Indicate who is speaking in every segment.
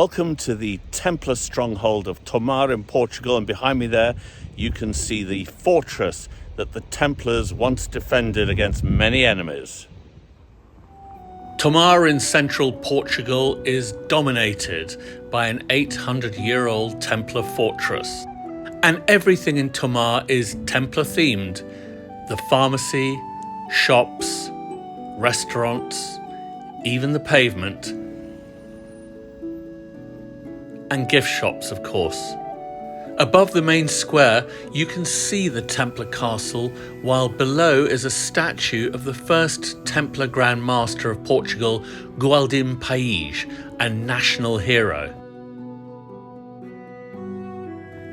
Speaker 1: Welcome to the Templar stronghold of Tomar in Portugal, and behind me there you can see the fortress that the Templars once defended against many enemies. Tomar in central Portugal is dominated by an 800-year-old Templar fortress, and everything in Tomar is Templar themed. The pharmacy, shops, restaurants, even the pavement, and gift shops, of course. Above the main square, you can see the Templar castle, while below is a statue of the first Templar Grand Master of Portugal, Gualdim Paige, a national hero.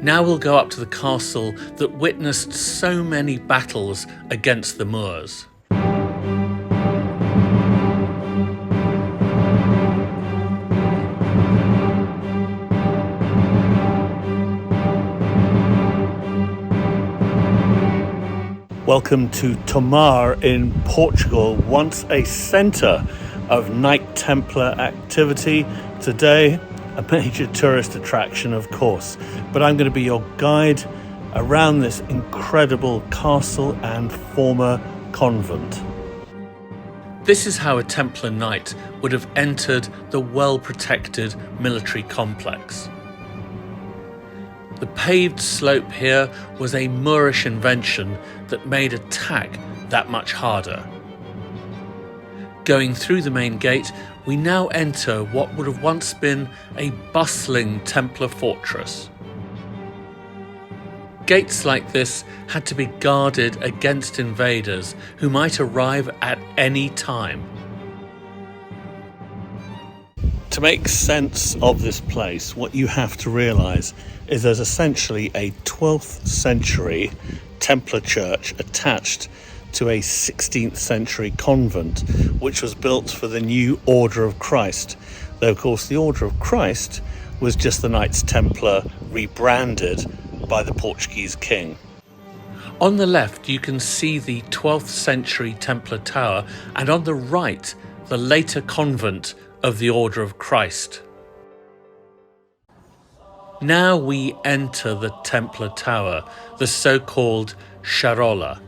Speaker 1: Now we'll go up to the castle that witnessed so many battles against the Moors. Welcome to Tomar in Portugal, once a centre of Knight Templar activity. Today, a major tourist attraction, of course, but I'm going to be your guide around this incredible castle and former convent. This is how a Templar knight would have entered the well-protected military complex. The paved slope here was a Moorish invention that made attack that much harder. Going through the main gate, we now enter what would have once been a bustling Templar fortress. Gates like this had to be guarded against invaders who might arrive at any time. To make sense of this place, what you have to realise is there's essentially a 12th century Templar church attached to a 16th century convent, which was built for the new Order of Christ. Though, of course, the Order of Christ was just the Knights Templar rebranded by the Portuguese king. On the left, you can see the 12th century Templar tower, and on the right, the later convent of the Order of Christ. Now we enter the Templar Tower, the so-called Charola.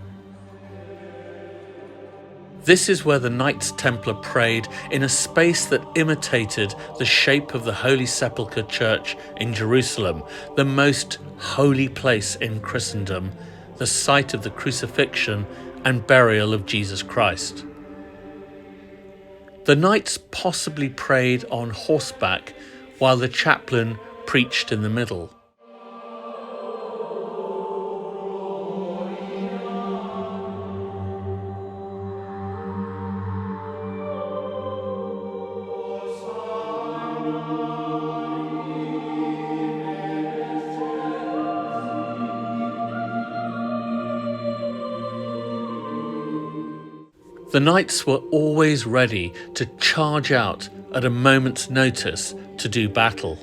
Speaker 1: This is where the Knights Templar prayed in a space that imitated the shape of the Holy Sepulchre Church in Jerusalem, the most holy place in Christendom, the site of the crucifixion and burial of Jesus Christ. The knights possibly prayed on horseback, while the chaplain preached in the middle. The knights were always ready to charge out at a moment's notice to do battle.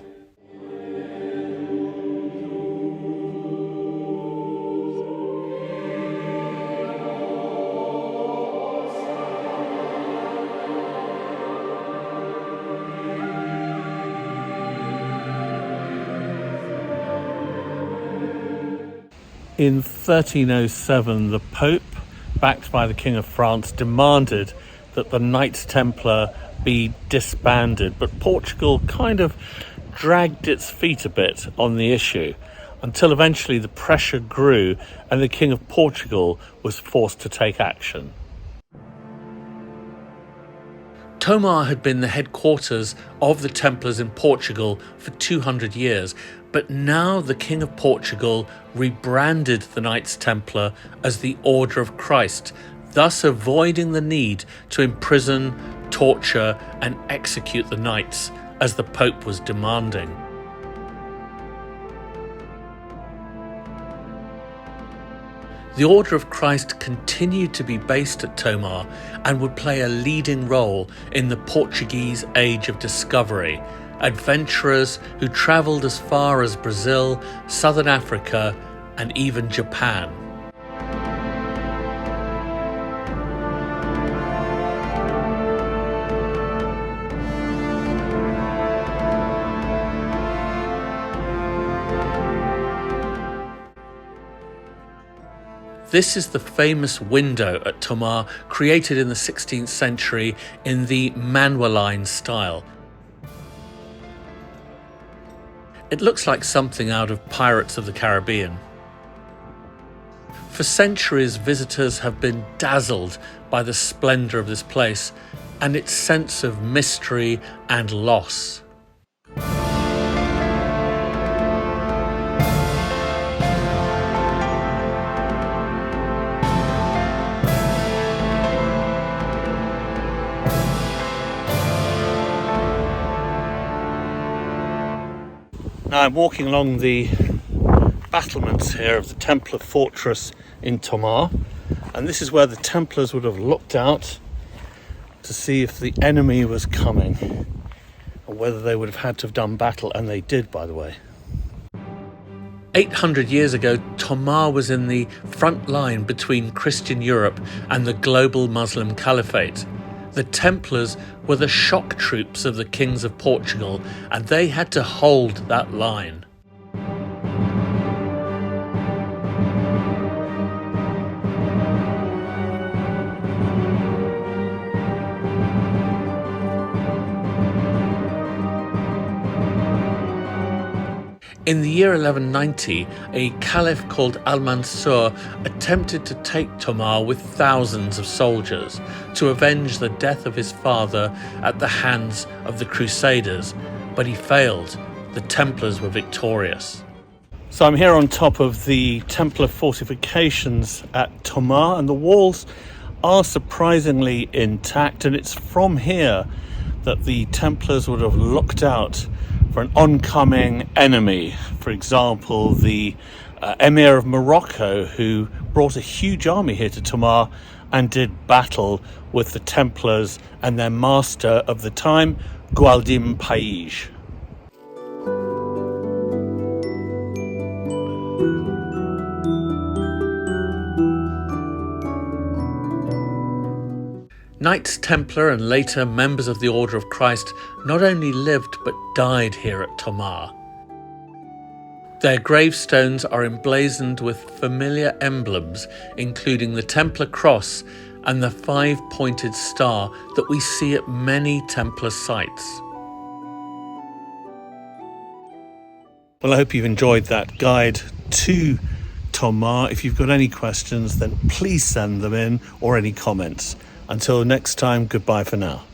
Speaker 1: In 1307, the Pope, backed by the King of France, demanded that the Knights Templar be disbanded, but Portugal kind of dragged its feet a bit on the issue until eventually the pressure grew and the King of Portugal was forced to take action. Tomar had been the headquarters of the Templars in Portugal for 200 years, but now the King of Portugal rebranded the Knights Templar as the Order of Christ, thus avoiding the need to imprison, torture, and execute the knights as the Pope was demanding. The Order of Christ continued to be based at Tomar and would play a leading role in the Portuguese Age of Discovery, adventurers who travelled as far as Brazil, Southern Africa, and even Japan. This is the famous window at Tomar, created in the 16th century in the Manueline style. It looks like something out of Pirates of the Caribbean. For centuries, visitors have been dazzled by the splendour of this place and its sense of mystery and loss. Now I'm walking along the battlements here of the Templar fortress in Tomar, and this is where the Templars would have looked out to see if the enemy was coming, or whether they would have had to have done battle, and they did, by the way. 800 years ago, Tomar was in the front line between Christian Europe and the global Muslim Caliphate. The Templars were the shock troops of the kings of Portugal, and they had to hold that line. In the year 1190, a caliph called Al-Mansur attempted to take Tomar with thousands of soldiers to avenge the death of his father at the hands of the Crusaders, but he failed. The Templars were victorious. So I'm here on top of the Templar fortifications at Tomar, and the walls are surprisingly intact, and it's from here that the Templars would have looked out for an oncoming enemy. For example, the Emir of Morocco, who brought a huge army here to Tomar and did battle with the Templars and their master of the time, Gualdim Paige. Knights Templar and later members of the Order of Christ not only lived but died here at Tomar. Their gravestones are emblazoned with familiar emblems, including the Templar cross and the 5-pointed star that we see at many Templar sites. Well, I hope you've enjoyed that guide to Tomar. If you've got any questions, then please send them in, or any comments. Until next time, goodbye for now.